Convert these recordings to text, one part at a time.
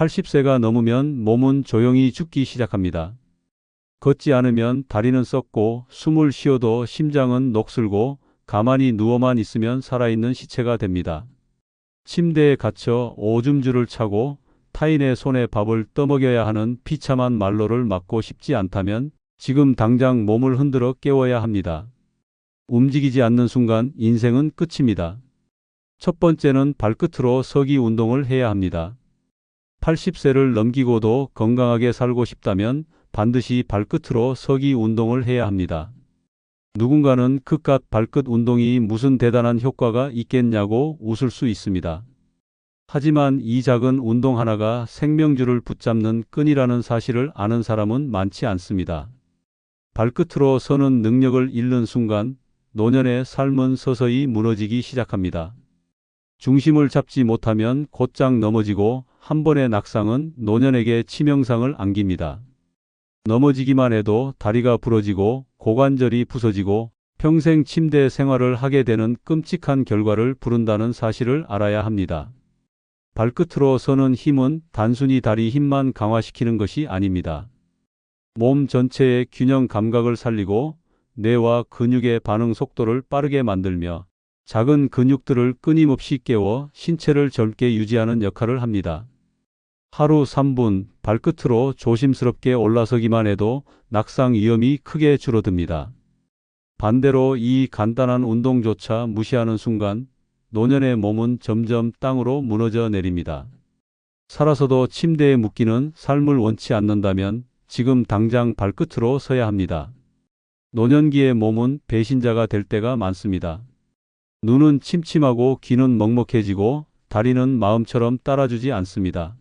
80세가 넘으면 몸은 조용히 죽기 시작합니다. 걷지 않으면 다리는 썩고 숨을 쉬어도 심장은 녹슬고 가만히 누워만 있으면 살아있는 시체가 됩니다. 침대에 갇혀 오줌줄을 차고 타인의 손에 밥을 떠먹여야 하는 비참한 말로를 맞고 싶지 않다면 지금 당장 몸을 흔들어 깨워야 합니다. 움직이지 않는 순간 인생은 끝입니다. 첫 번째는 발끝으로 서기 운동을 해야 합니다. 80세를 넘기고도 건강하게 살고 싶다면 반드시 발끝으로 서기 운동을 해야 합니다. 누군가는 그깟 발끝 운동이 무슨 대단한 효과가 있겠냐고 웃을 수 있습니다. 하지만 이 작은 운동 하나가 생명줄을 붙잡는 끈이라는 사실을 아는 사람은 많지 않습니다. 발끝으로 서는 능력을 잃는 순간 노년의 삶은 서서히 무너지기 시작합니다. 중심을 잡지 못하면 곧장 넘어지고 한 번의 낙상은 노년에게 치명상을 안깁니다. 넘어지기만 해도 다리가 부러지고 고관절이 부서지고 평생 침대 생활을 하게 되는 끔찍한 결과를 부른다는 사실을 알아야 합니다. 발끝으로 서는 힘은 단순히 다리 힘만 강화시키는 것이 아닙니다. 몸 전체의 균형 감각을 살리고 뇌와 근육의 반응 속도를 빠르게 만들며 작은 근육들을 끊임없이 깨워 신체를 젊게 유지하는 역할을 합니다. 하루 3분 발끝으로 조심스럽게 올라서기만 해도 낙상 위험이 크게 줄어듭니다. 반대로 이 간단한 운동조차 무시하는 순간 노년의 몸은 점점 땅으로 무너져 내립니다. 살아서도 침대에 묶이는 삶을 원치 않는다면 지금 당장 발끝으로 서야 합니다. 노년기의 몸은 배신자가 될 때가 많습니다. 눈은 침침하고 귀는 먹먹해지고 다리는 마음처럼 따라주지 않습니다.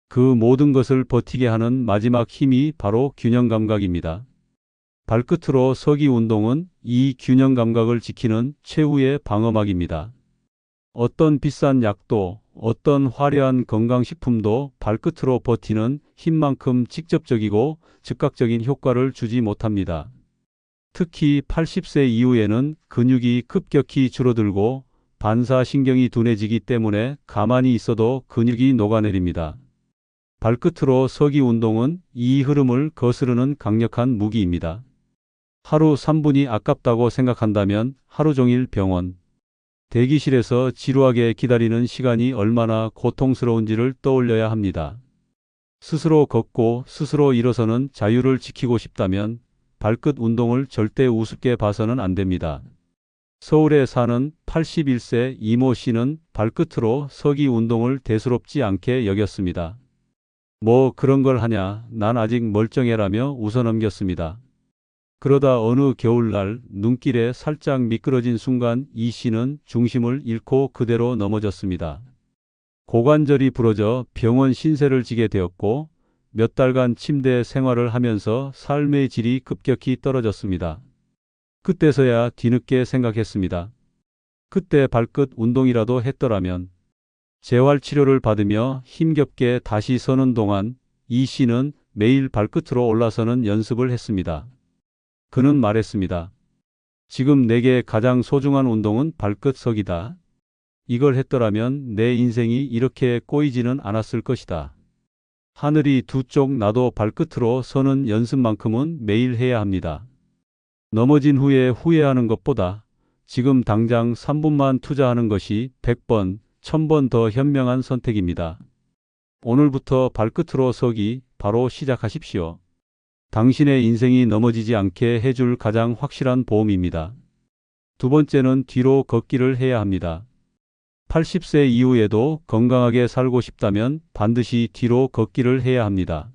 그 모든 것을 버티게 하는 마지막 힘이 바로 균형 감각입니다. 발끝으로 서기 운동은 이 균형 감각을 지키는 최후의 방어막입니다. 어떤 비싼 약도, 어떤 화려한 건강식품도 발끝으로 버티는 힘만큼 직접적이고 즉각적인 효과를 주지 못합니다. 특히 80세 이후에는 근육이 급격히 줄어들고 반사신경이 둔해지기 때문에 가만히 있어도 근육이 녹아내립니다. 발끝으로 서기 운동은 이 흐름을 거스르는 강력한 무기입니다. 하루 3분이 아깝다고 생각한다면 하루 종일 병원, 대기실에서 지루하게 기다리는 시간이 얼마나 고통스러운지를 떠올려야 합니다. 스스로 걷고 스스로 일어서는 자유를 지키고 싶다면 발끝 운동을 절대 우습게 봐서는 안 됩니다. 서울에 사는 81세 이모 씨는 발끝으로 서기 운동을 대수롭지 않게 여겼습니다. 뭐 그런 걸 하냐, 난 아직 멀쩡해라며 웃어넘겼습니다. 그러다 어느 겨울날 눈길에 살짝 미끄러진 순간 이 씨는 중심을 잃고 그대로 넘어졌습니다. 고관절이 부러져 병원 신세를 지게 되었고 몇 달간 침대 생활을 하면서 삶의 질이 급격히 떨어졌습니다. 그때서야 뒤늦게 생각했습니다. 그때 발끝 운동이라도 했더라면. 재활치료를 받으며 힘겹게 다시 서는 동안 이 씨는 매일 발끝으로 올라서는 연습을 했습니다. 그는 말했습니다. 지금 내게 가장 소중한 운동은 발끝 서기다. 이걸 했더라면 내 인생이 이렇게 꼬이지는 않았을 것이다. 하늘이 두 쪽 나도 발끝으로 서는 연습만큼은 매일 해야 합니다. 넘어진 후에 후회하는 것보다 지금 당장 3분만 투자하는 것이 100번, 1000번 더 현명한 선택입니다. 오늘부터 발끝으로 서기 바로 시작하십시오. 당신의 인생이 넘어지지 않게 해줄 가장 확실한 보험입니다. 두 번째는 뒤로 걷기를 해야 합니다. 80세 이후에도 건강하게 살고 싶다면 반드시 뒤로 걷기를 해야 합니다.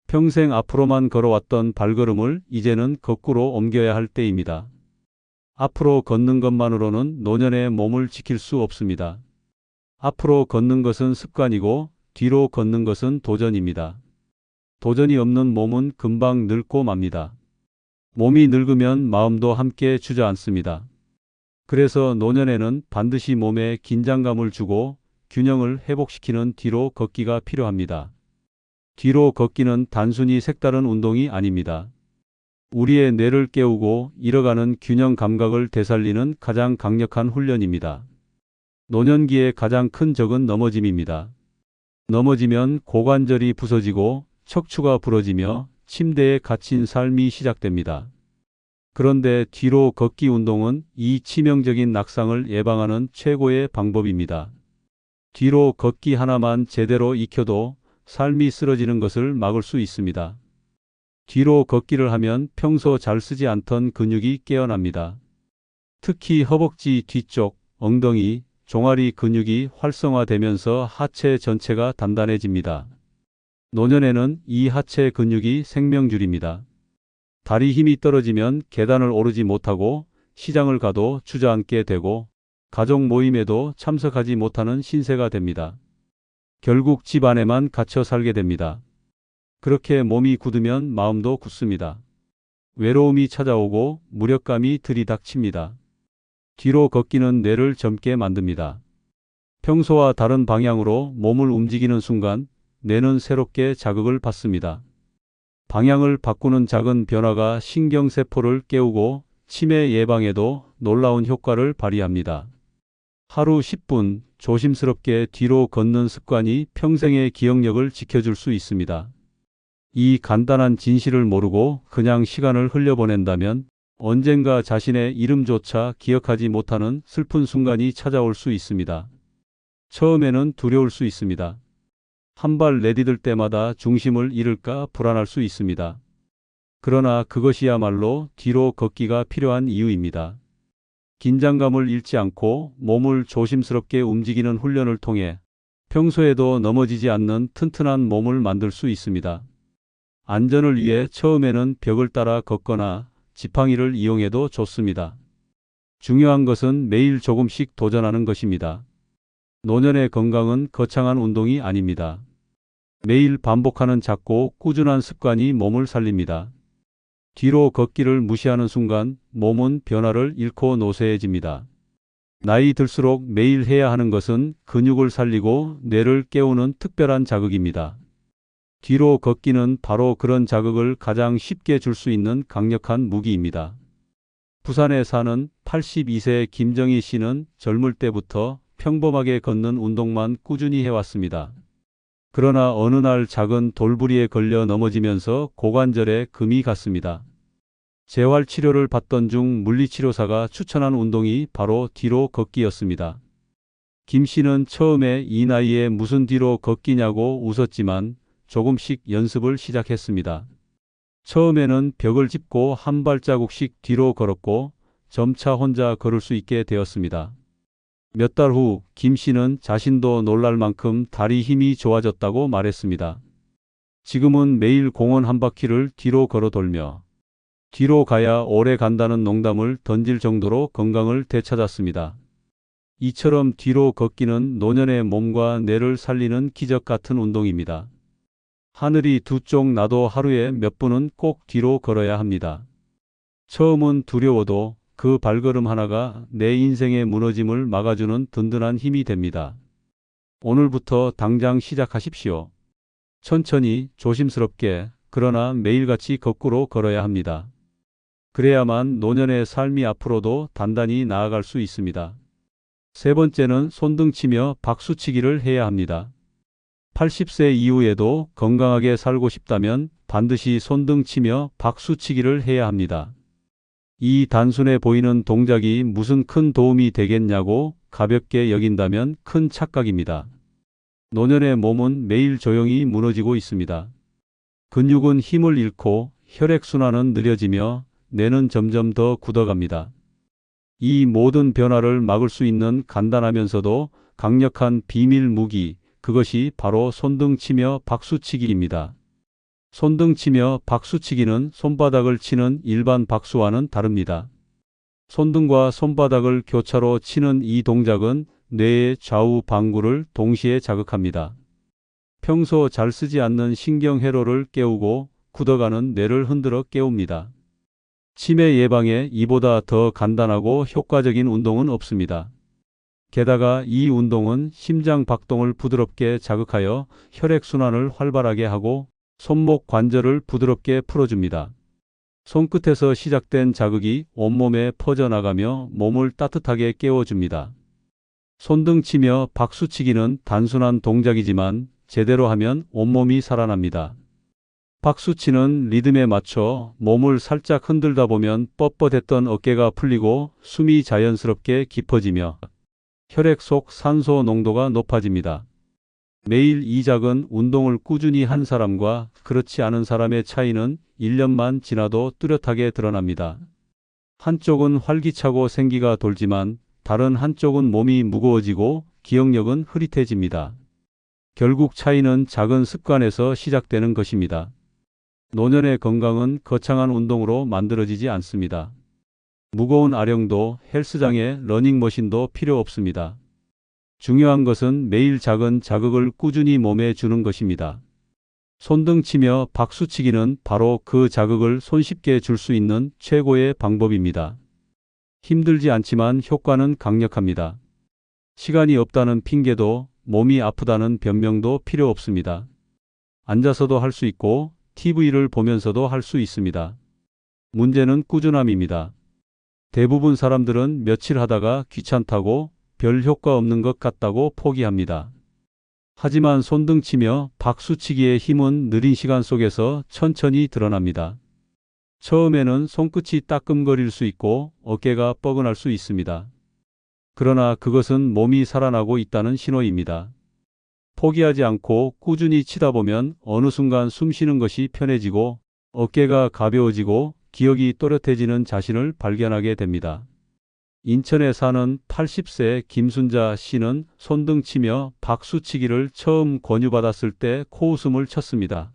평생 앞으로만 걸어왔던 발걸음을 이제는 거꾸로 옮겨야 할 때입니다. 앞으로 걷는 것만으로는 노년의 몸을 지킬 수 없습니다. 앞으로 걷는 것은 습관이고 뒤로 걷는 것은 도전입니다. 도전이 없는 몸은 금방 늙고 맙니다. 몸이 늙으면 마음도 함께 주저앉습니다. 그래서 노년에는 반드시 몸에 긴장감을 주고 균형을 회복시키는 뒤로 걷기가 필요합니다. 뒤로 걷기는 단순히 색다른 운동이 아닙니다. 우리의 뇌를 깨우고 잃어가는 균형 감각을 되살리는 가장 강력한 훈련입니다. 노년기의 가장 큰 적은 넘어짐입니다. 넘어지면 고관절이 부서지고 척추가 부러지며 침대에 갇힌 삶이 시작됩니다. 그런데 뒤로 걷기 운동은 이 치명적인 낙상을 예방하는 최고의 방법입니다. 뒤로 걷기 하나만 제대로 익혀도 삶이 쓰러지는 것을 막을 수 있습니다. 뒤로 걷기를 하면 평소 잘 쓰지 않던 근육이 깨어납니다. 특히 허벅지 뒤쪽, 엉덩이, 종아리 근육이 활성화되면서 하체 전체가 단단해집니다. 노년에는 이 하체 근육이 생명줄입니다. 다리 힘이 떨어지면 계단을 오르지 못하고 시장을 가도 주저앉게 되고 가족 모임에도 참석하지 못하는 신세가 됩니다. 결국 집 안에만 갇혀 살게 됩니다. 그렇게 몸이 굳으면 마음도 굳습니다. 외로움이 찾아오고 무력감이 들이닥칩니다. 뒤로 걷기는 뇌를 젊게 만듭니다. 평소와 다른 방향으로 몸을 움직이는 순간 뇌는 새롭게 자극을 받습니다. 방향을 바꾸는 작은 변화가 신경세포를 깨우고 치매 예방에도 놀라운 효과를 발휘합니다. 하루 10분 조심스럽게 뒤로 걷는 습관이 평생의 기억력을 지켜줄 수 있습니다. 이 간단한 진실을 모르고 그냥 시간을 흘려보낸다면 언젠가 자신의 이름조차 기억하지 못하는 슬픈 순간이 찾아올 수 있습니다. 처음에는 두려울 수 있습니다. 한 발 내디딜 때마다 중심을 잃을까 불안할 수 있습니다. 그러나 그것이야말로 뒤로 걷기가 필요한 이유입니다. 긴장감을 잃지 않고 몸을 조심스럽게 움직이는 훈련을 통해 평소에도 넘어지지 않는 튼튼한 몸을 만들 수 있습니다. 안전을 위해 처음에는 벽을 따라 걷거나 지팡이를 이용해도 좋습니다. 중요한 것은 매일 조금씩 도전하는 것입니다. 노년의 건강은 거창한 운동이 아닙니다. 매일 반복하는 작고 꾸준한 습관이 몸을 살립니다. 뒤로 걷기를 무시하는 순간 몸은 변화를 잃고 노쇠해집니다. 나이 들수록 매일 해야 하는 것은 근육을 살리고 뇌를 깨우는 특별한 자극입니다. 뒤로 걷기는 바로 그런 자극을 가장 쉽게 줄 수 있는 강력한 무기입니다. 부산에 사는 82세 김정희 씨는 젊을 때부터 평범하게 걷는 운동만 꾸준히 해왔습니다. 그러나 어느 날 작은 돌부리에 걸려 넘어지면서 고관절에 금이 갔습니다. 재활치료를 받던 중 물리치료사가 추천한 운동이 바로 뒤로 걷기였습니다. 김 씨는 처음에 이 나이에 무슨 뒤로 걷기냐고 웃었지만 조금씩 연습을 시작했습니다. 처음에는 벽을 짚고 한 발자국씩 뒤로 걸었고 점차 혼자 걸을 수 있게 되었습니다. 몇 달 후 김 씨는 자신도 놀랄 만큼 다리 힘이 좋아졌다고 말했습니다. 지금은 매일 공원 한 바퀴를 뒤로 걸어 돌며 뒤로 가야 오래 간다는 농담을 던질 정도로 건강을 되찾았습니다. 이처럼 뒤로 걷기는 노년의 몸과 뇌를 살리는 기적 같은 운동입니다. 하늘이 두 쪽 나도 하루에 몇 분은 꼭 뒤로 걸어야 합니다. 처음은 두려워도 그 발걸음 하나가 내 인생의 무너짐을 막아주는 든든한 힘이 됩니다. 오늘부터 당장 시작하십시오. 천천히 조심스럽게 그러나 매일같이 거꾸로 걸어야 합니다. 그래야만 노년의 삶이 앞으로도 단단히 나아갈 수 있습니다. 세 번째는 손등치며 박수치기를 해야 합니다. 80세 이후에도 건강하게 살고 싶다면 반드시 손등치며 박수치기를 해야 합니다. 이 단순해 보이는 동작이 무슨 큰 도움이 되겠냐고 가볍게 여긴다면 큰 착각입니다. 노년의 몸은 매일 조용히 무너지고 있습니다. 근육은 힘을 잃고 혈액순환은 느려지며 뇌는 점점 더 굳어갑니다. 이 모든 변화를 막을 수 있는 간단하면서도 강력한 비밀 무기, 그것이 바로 손등치며 박수치기입니다. 손등치며 박수치기는 손바닥을 치는 일반 박수와는 다릅니다. 손등과 손바닥을 교차로 치는 이 동작은 뇌의 좌우 방구를 동시에 자극합니다. 평소 잘 쓰지 않는 신경회로를 깨우고 굳어가는 뇌를 흔들어 깨웁니다. 치매 예방에 이보다 더 간단하고 효과적인 운동은 없습니다. 게다가 이 운동은 심장 박동을 부드럽게 자극하여 혈액순환을 활발하게 하고 손목 관절을 부드럽게 풀어줍니다. 손끝에서 시작된 자극이 온몸에 퍼져나가며 몸을 따뜻하게 깨워줍니다. 손등치며 박수치기는 단순한 동작이지만 제대로 하면 온몸이 살아납니다. 박수치는 리듬에 맞춰 몸을 살짝 흔들다 보면 뻣뻣했던 어깨가 풀리고 숨이 자연스럽게 깊어지며 혈액 속 산소 농도가 높아집니다. 매일 이 작은 운동을 꾸준히 한 사람과 그렇지 않은 사람의 차이는 1년만 지나도 뚜렷하게 드러납니다. 한쪽은 활기차고 생기가 돌지만 다른 한쪽은 몸이 무거워지고 기억력은 흐릿해집니다. 결국 차이는 작은 습관에서 시작되는 것입니다. 노년의 건강은 거창한 운동으로 만들어지지 않습니다. 무거운 아령도 헬스장에 러닝머신도 필요 없습니다. 중요한 것은 매일 작은 자극을 꾸준히 몸에 주는 것입니다. 손등 치며 박수치기는 바로 그 자극을 손쉽게 줄 수 있는 최고의 방법입니다. 힘들지 않지만 효과는 강력합니다. 시간이 없다는 핑계도 몸이 아프다는 변명도 필요 없습니다. 앉아서도 할 수 있고 TV를 보면서도 할 수 있습니다. 문제는 꾸준함입니다. 대부분 사람들은 며칠 하다가 귀찮다고 별 효과 없는 것 같다고 포기합니다. 하지만 손등 치며 박수치기의 힘은 느린 시간 속에서 천천히 드러납니다. 처음에는 손끝이 따끔거릴 수 있고 어깨가 뻐근할 수 있습니다. 그러나 그것은 몸이 살아나고 있다는 신호입니다. 포기하지 않고 꾸준히 치다 보면 어느 순간 숨 쉬는 것이 편해지고 어깨가 가벼워지고 기억이 또렷해지는 자신을 발견하게 됩니다. 인천에 사는 80세 김순자 씨는 손등 치며 박수치기를 처음 권유받았을 때 코웃음을 쳤습니다.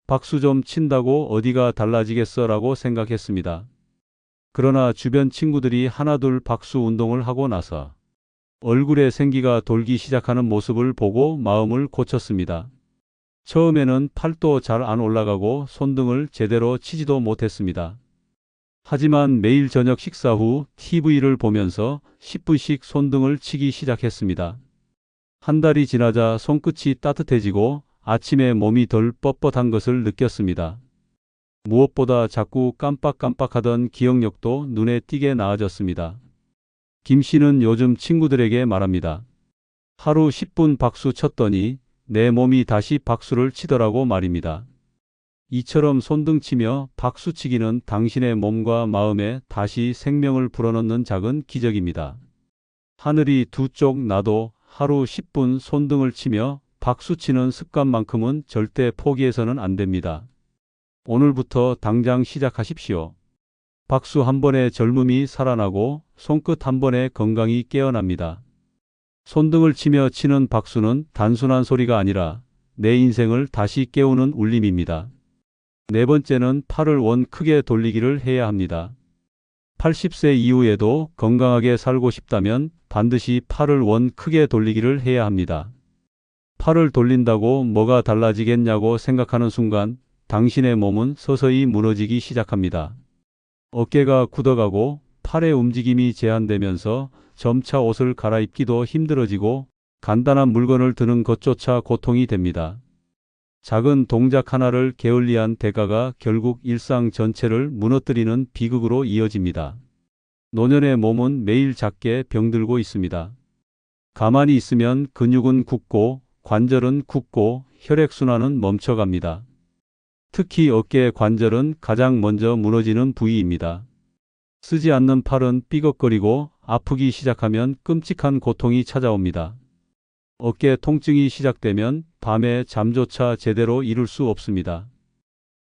박수 좀 친다고 어디가 달라지겠어 라고 생각했습니다. 그러나 주변 친구들이 하나둘 박수 운동을 하고 나서 얼굴에 생기가 돌기 시작하는 모습을 보고 마음을 고쳤습니다. 처음에는 팔도 잘 안 올라가고 손등을 제대로 치지도 못했습니다. 하지만 매일 저녁 식사 후 TV를 보면서 10분씩 손등을 치기 시작했습니다. 한 달이 지나자 손끝이 따뜻해지고 아침에 몸이 덜 뻣뻣한 것을 느꼈습니다. 무엇보다 자꾸 깜빡깜빡하던 기억력도 눈에 띄게 나아졌습니다. 김 씨는 요즘 친구들에게 말합니다. 하루 10분 박수 쳤더니 내 몸이 다시 박수를 치더라고 말입니다. 이처럼 손등 치며 박수치기는 당신의 몸과 마음에 다시 생명을 불어넣는 작은 기적입니다. 하늘이 두 쪽 나도 하루 10분 손등을 치며 박수치는 습관만큼은 절대 포기해서는 안 됩니다. 오늘부터 당장 시작하십시오. 박수 한 번에 젊음이 살아나고 손끝 한 번에 건강이 깨어납니다. 손등을 치며 치는 박수는 단순한 소리가 아니라 내 인생을 다시 깨우는 울림입니다. 네 번째는 팔을 원 크게 돌리기를 해야 합니다. 80세 이후에도 건강하게 살고 싶다면 반드시 팔을 원 크게 돌리기를 해야 합니다. 팔을 돌린다고 뭐가 달라지겠냐고 생각하는 순간 당신의 몸은 서서히 무너지기 시작합니다. 어깨가 굳어가고 팔의 움직임이 제한되면서 점차 옷을 갈아입기도 힘들어지고 간단한 물건을 드는 것조차 고통이 됩니다. 작은 동작 하나를 게을리한 대가가 결국 일상 전체를 무너뜨리는 비극으로 이어집니다. 노년의 몸은 매일 작게 병들고 있습니다. 가만히 있으면 근육은 굳고 관절은 굳고 혈액순환은 멈춰갑니다. 특히 어깨 관절은 가장 먼저 무너지는 부위입니다. 쓰지 않는 팔은 삐걱거리고 아프기 시작하면 끔찍한 고통이 찾아옵니다. 어깨 통증이 시작되면 밤에 잠조차 제대로 이룰 수 없습니다.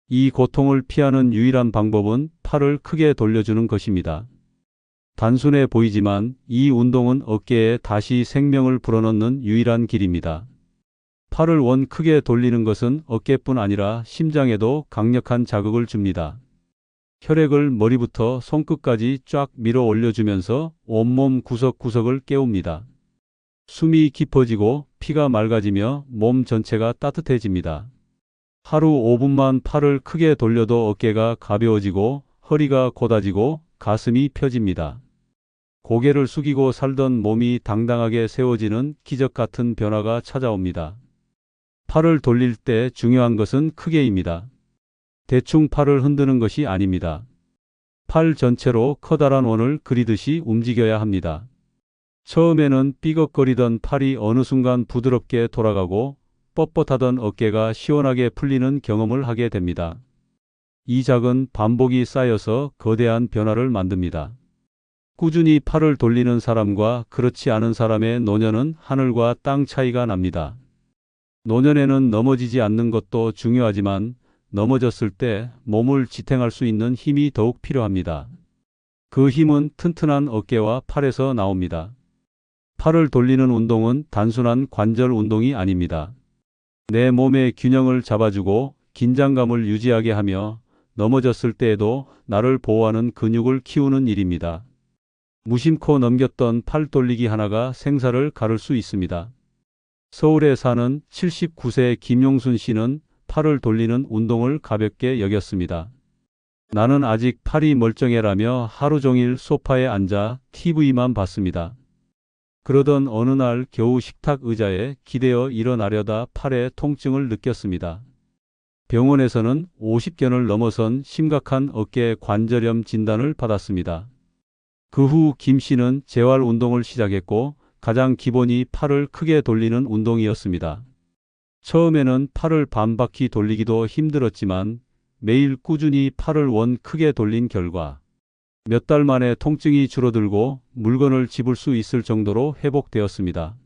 이 고통을 피하는 유일한 방법은 팔을 크게 돌려주는 것입니다. 단순해 보이지만 이 운동은 어깨에 다시 생명을 불어넣는 유일한 길입니다. 팔을 원 크게 돌리는 것은 어깨뿐 아니라 심장에도 강력한 자극을 줍니다. 혈액을 머리부터 손끝까지 쫙 밀어 올려주면서 온몸 구석구석을 깨웁니다. 숨이 깊어지고 피가 맑아지며 몸 전체가 따뜻해집니다. 하루 5분만 팔을 크게 돌려도 어깨가 가벼워지고 허리가 곧아지고 가슴이 펴집니다. 고개를 숙이고 살던 몸이 당당하게 세워지는 기적 같은 변화가 찾아옵니다. 팔을 돌릴 때 중요한 것은 크게입니다. 대충 팔을 흔드는 것이 아닙니다. 팔 전체로 커다란 원을 그리듯이 움직여야 합니다. 처음에는 삐걱거리던 팔이 어느 순간 부드럽게 돌아가고 뻣뻣하던 어깨가 시원하게 풀리는 경험을 하게 됩니다. 이 작은 반복이 쌓여서 거대한 변화를 만듭니다. 꾸준히 팔을 돌리는 사람과 그렇지 않은 사람의 노년은 하늘과 땅 차이가 납니다. 노년에는 넘어지지 않는 것도 중요하지만 넘어졌을 때 몸을 지탱할 수 있는 힘이 더욱 필요합니다. 그 힘은 튼튼한 어깨와 팔에서 나옵니다. 팔을 돌리는 운동은 단순한 관절 운동이 아닙니다. 내 몸의 균형을 잡아주고 긴장감을 유지하게 하며 넘어졌을 때에도 나를 보호하는 근육을 키우는 일입니다. 무심코 넘겼던 팔 돌리기 하나가 생사를 가를 수 있습니다. 서울에 사는 79세 김용순 씨는 팔을 돌리는 운동을 가볍게 여겼습니다. 나는 아직 팔이 멀쩡해라며 하루 종일 소파에 앉아 TV만 봤습니다. 그러던 어느 날 겨우 식탁 의자에 기대어 일어나려다 팔에 통증을 느꼈습니다. 병원에서는 50견을 넘어선 심각한 어깨 관절염 진단을 받았습니다. 그 후 김 씨는 재활 운동을 시작했고 가장 기본이 팔을 크게 돌리는 운동이었습니다. 처음에는 팔을 반바퀴 돌리기도 힘들었지만 매일 꾸준히 팔을 원 크게 돌린 결과 몇 달 만에 통증이 줄어들고 물건을 집을 수 있을 정도로 회복되었습니다.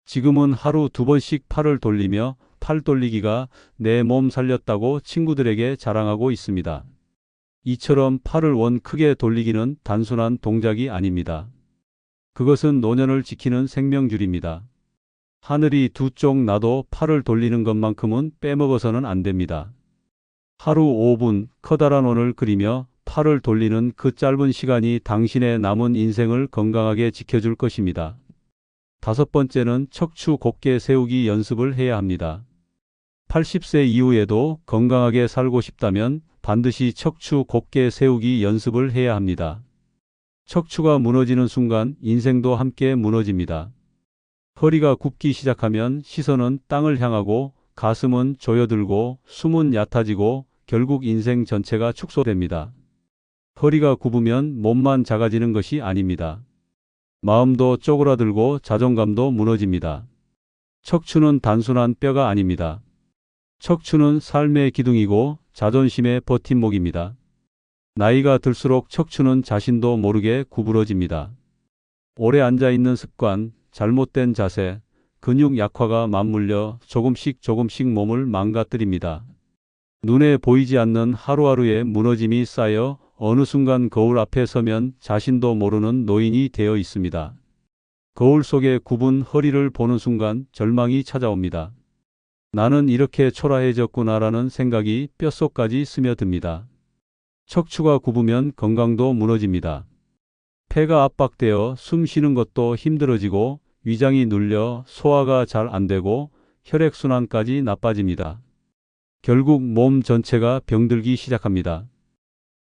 지금은 하루 2번씩 팔을 돌리며 팔 돌리기가 내 몸 살렸다고 친구들에게 자랑하고 있습니다. 이처럼 팔을 원 크게 돌리기는 단순한 동작이 아닙니다. 그것은 노년을 지키는 생명줄입니다. 하늘이 두 쪽 나도 팔을 돌리는 것만큼은 빼먹어서는 안 됩니다. 하루 5분 커다란 원을 그리며 팔을 돌리는 그 짧은 시간이 당신의 남은 인생을 건강하게 지켜줄 것입니다. 5번째는 척추 곧게 세우기 연습을 해야 합니다. 80세 이후에도 건강하게 살고 싶다면 반드시 척추 곧게 세우기 연습을 해야 합니다. 척추가 무너지는 순간 인생도 함께 무너집니다. 허리가 굽기 시작하면 시선은 땅을 향하고 가슴은 조여들고 숨은 얕아지고 결국 인생 전체가 축소됩니다. 허리가 굽으면 몸만 작아지는 것이 아닙니다. 마음도 쪼그라들고 자존감도 무너집니다. 척추는 단순한 뼈가 아닙니다. 척추는 삶의 기둥이고 자존심의 버팀목입니다. 나이가 들수록 척추는 자신도 모르게 구부러집니다. 오래 앉아있는 습관, 잘못된 자세, 근육 약화가 맞물려 조금씩 몸을 망가뜨립니다. 눈에 보이지 않는 하루하루의 무너짐이 쌓여 어느 순간 거울 앞에 서면 자신도 모르는 노인이 되어 있습니다. 거울 속에 굽은 허리를 보는 순간 절망이 찾아옵니다. 나는 이렇게 초라해졌구나라는 생각이 뼛속까지 스며듭니다. 척추가 굽으면 건강도 무너집니다. 폐가 압박되어 숨 쉬는 것도 힘들어지고 위장이 눌려 소화가 잘 안 되고 혈액순환까지 나빠집니다. 결국 몸 전체가 병들기 시작합니다.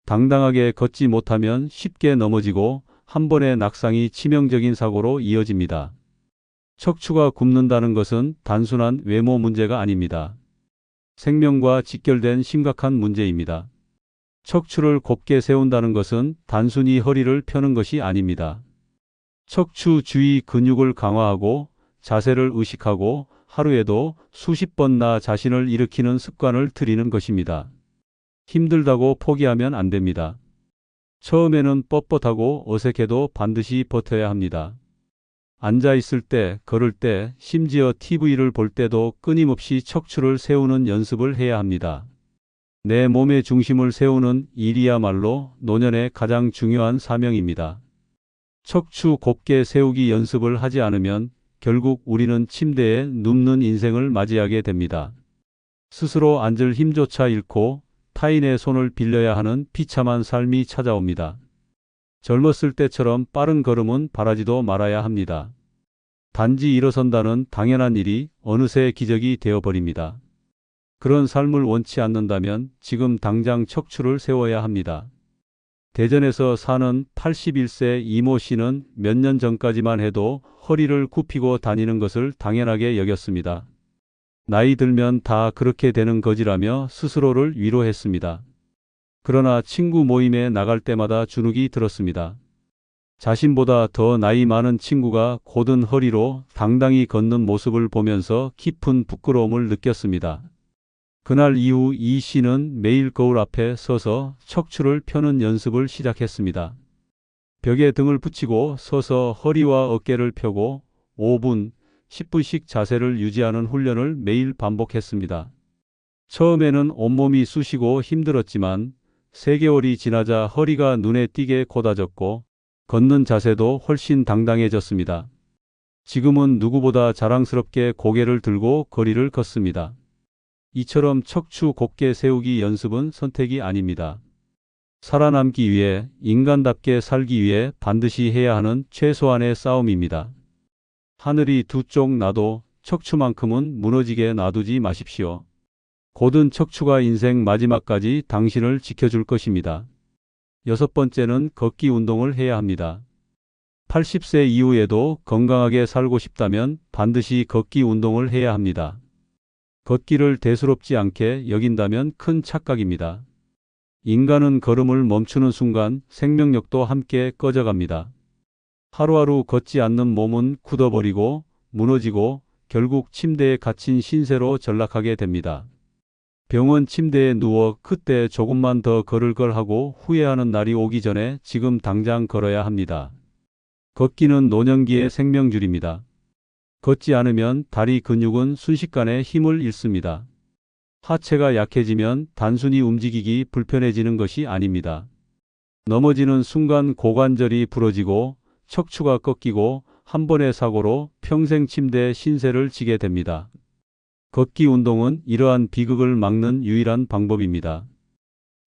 당당하게 걷지 못하면 쉽게 넘어지고 한 번의 낙상이 치명적인 사고로 이어집니다. 척추가 굽는다는 것은 단순한 외모 문제가 아닙니다. 생명과 직결된 심각한 문제입니다. 척추를 곱게 세운다는 것은 단순히 허리를 펴는 것이 아닙니다. 척추 주위 근육을 강화하고 자세를 의식하고 하루에도 수십 번 나 자신을 일으키는 습관을 들이는 것입니다. 힘들다고 포기하면 안 됩니다. 처음에는 뻣뻣하고 어색해도 반드시 버텨야 합니다. 앉아 있을 때, 걸을 때, 심지어 TV를 볼 때도 끊임없이 척추를 세우는 연습을 해야 합니다. 내 몸의 중심을 세우는 일이야말로 노년의 가장 중요한 사명입니다. 척추 곱게 세우기 연습을 하지 않으면 결국 우리는 침대에 눕는 인생을 맞이하게 됩니다. 스스로 앉을 힘조차 잃고 타인의 손을 빌려야 하는 비참한 삶이 찾아옵니다. 젊었을 때처럼 빠른 걸음은 바라지도 말아야 합니다. 단지 일어선다는 당연한 일이 어느새 기적이 되어버립니다. 그런 삶을 원치 않는다면 지금 당장 척추를 세워야 합니다. 대전에서 사는 81세 이모 씨는 몇 년 전까지만 해도 허리를 굽히고 다니는 것을 당연하게 여겼습니다. 나이 들면 다 그렇게 되는 거지라며 스스로를 위로했습니다. 그러나 친구 모임에 나갈 때마다 주눅이 들었습니다. 자신보다 더 나이 많은 친구가 곧은 허리로 당당히 걷는 모습을 보면서 깊은 부끄러움을 느꼈습니다. 그날 이후 이 씨는 매일 거울 앞에 서서 척추를 펴는 연습을 시작했습니다. 벽에 등을 붙이고 서서 허리와 어깨를 펴고 5분, 10분씩 자세를 유지하는 훈련을 매일 반복했습니다. 처음에는 온몸이 쑤시고 힘들었지만 3개월이 지나자 허리가 눈에 띄게 곧아졌고 걷는 자세도 훨씬 당당해졌습니다. 지금은 누구보다 자랑스럽게 고개를 들고 거리를 걷습니다. 이처럼 척추 곧게 세우기 연습은 선택이 아닙니다. 살아남기 위해, 인간답게 살기 위해 반드시 해야 하는 최소한의 싸움입니다. 하늘이 두 쪽 나도 척추만큼은 무너지게 놔두지 마십시오. 곧은 척추가 인생 마지막까지 당신을 지켜줄 것입니다. 6번째는 걷기 운동을 해야 합니다. 80세 이후에도 건강하게 살고 싶다면 반드시 걷기 운동을 해야 합니다. 걷기를 대수롭지 않게 여긴다면 큰 착각입니다. 인간은 걸음을 멈추는 순간 생명력도 함께 꺼져갑니다. 하루하루 걷지 않는 몸은 굳어버리고 무너지고 결국 침대에 갇힌 신세로 전락하게 됩니다. 병원 침대에 누워 그때 조금만 더 걸을 걸 하고 후회하는 날이 오기 전에 지금 당장 걸어야 합니다. 걷기는 노년기의 생명줄입니다. 걷지 않으면 다리 근육은 순식간에 힘을 잃습니다. 하체가 약해지면 단순히 움직이기 불편해지는 것이 아닙니다. 넘어지는 순간 고관절이 부러지고 척추가 꺾이고 한 번의 사고로 평생 침대에 신세를 지게 됩니다. 걷기 운동은 이러한 비극을 막는 유일한 방법입니다.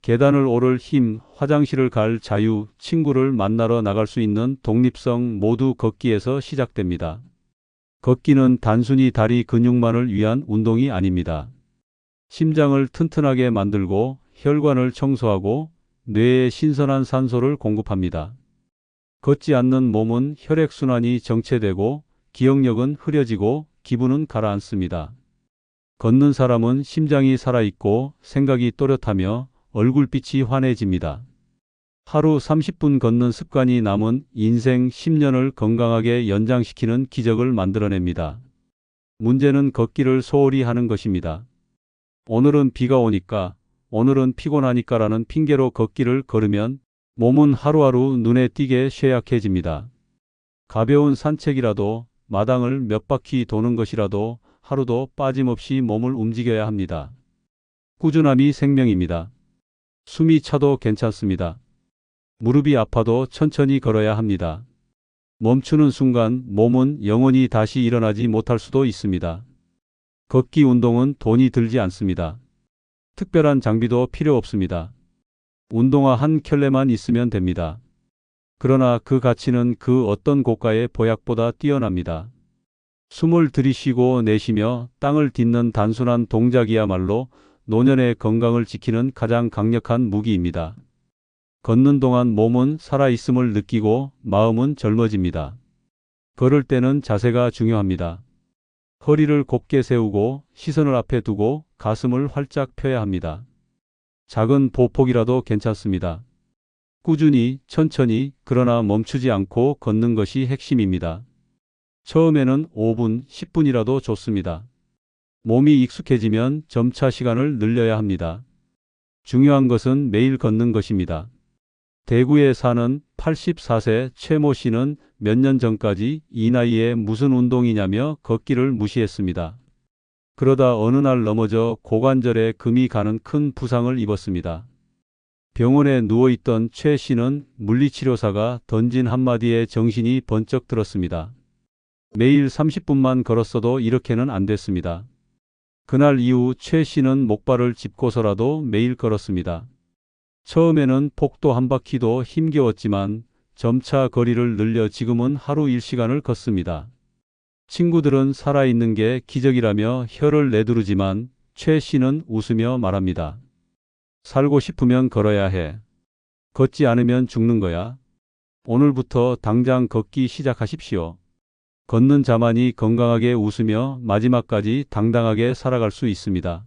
계단을 오를 힘, 화장실을 갈 자유, 친구를 만나러 나갈 수 있는 독립성 모두 걷기에서 시작됩니다. 걷기는 단순히 다리 근육만을 위한 운동이 아닙니다. 심장을 튼튼하게 만들고 혈관을 청소하고 뇌에 신선한 산소를 공급합니다. 걷지 않는 몸은 혈액순환이 정체되고 기억력은 흐려지고 기분은 가라앉습니다. 걷는 사람은 심장이 살아있고 생각이 또렷하며 얼굴빛이 환해집니다. 하루 30분 걷는 습관이 남은 인생 10년을 건강하게 연장시키는 기적을 만들어냅니다. 문제는 걷기를 소홀히 하는 것입니다. 오늘은 비가 오니까, 오늘은 피곤하니까라는 핑계로 걷기를 걸으면 몸은 하루하루 눈에 띄게 쇠약해집니다. 가벼운 산책이라도, 마당을 몇 바퀴 도는 것이라도 하루도 빠짐없이 몸을 움직여야 합니다. 꾸준함이 생명입니다. 숨이 차도 괜찮습니다. 무릎이 아파도 천천히 걸어야 합니다. 멈추는 순간 몸은 영원히 다시 일어나지 못할 수도 있습니다. 걷기 운동은 돈이 들지 않습니다. 특별한 장비도 필요 없습니다. 운동화 한 켤레만 있으면 됩니다. 그러나 그 가치는 그 어떤 고가의 보약보다 뛰어납니다. 숨을 들이쉬고 내쉬며 땅을 딛는 단순한 동작이야말로 노년의 건강을 지키는 가장 강력한 무기입니다. 걷는 동안 몸은 살아있음을 느끼고 마음은 젊어집니다. 걸을 때는 자세가 중요합니다. 허리를 곧게 세우고 시선을 앞에 두고 가슴을 활짝 펴야 합니다. 작은 보폭이라도 괜찮습니다. 꾸준히, 천천히, 그러나 멈추지 않고 걷는 것이 핵심입니다. 처음에는 5분, 10분이라도 좋습니다. 몸이 익숙해지면 점차 시간을 늘려야 합니다. 중요한 것은 매일 걷는 것입니다. 대구에 사는 84세 최모 씨는 몇 년 전까지 이 나이에 무슨 운동이냐며 걷기를 무시했습니다. 그러다 어느 날 넘어져 고관절에 금이 가는 큰 부상을 입었습니다. 병원에 누워있던 최 씨는 물리치료사가 던진 한마디에 정신이 번쩍 들었습니다. 매일 30분만 걸었어도 이렇게는 안 됐습니다. 그날 이후 최 씨는 목발을 짚고서라도 매일 걸었습니다. 처음에는 폭도 한 바퀴도 힘겨웠지만 점차 거리를 늘려 지금은 하루 1시간을 걷습니다. 친구들은 살아있는 게 기적이라며 혀를 내두르지만 최 씨는 웃으며 말합니다. 살고 싶으면 걸어야 해. 걷지 않으면 죽는 거야. 오늘부터 당장 걷기 시작하십시오. 걷는 자만이 건강하게 웃으며 마지막까지 당당하게 살아갈 수 있습니다.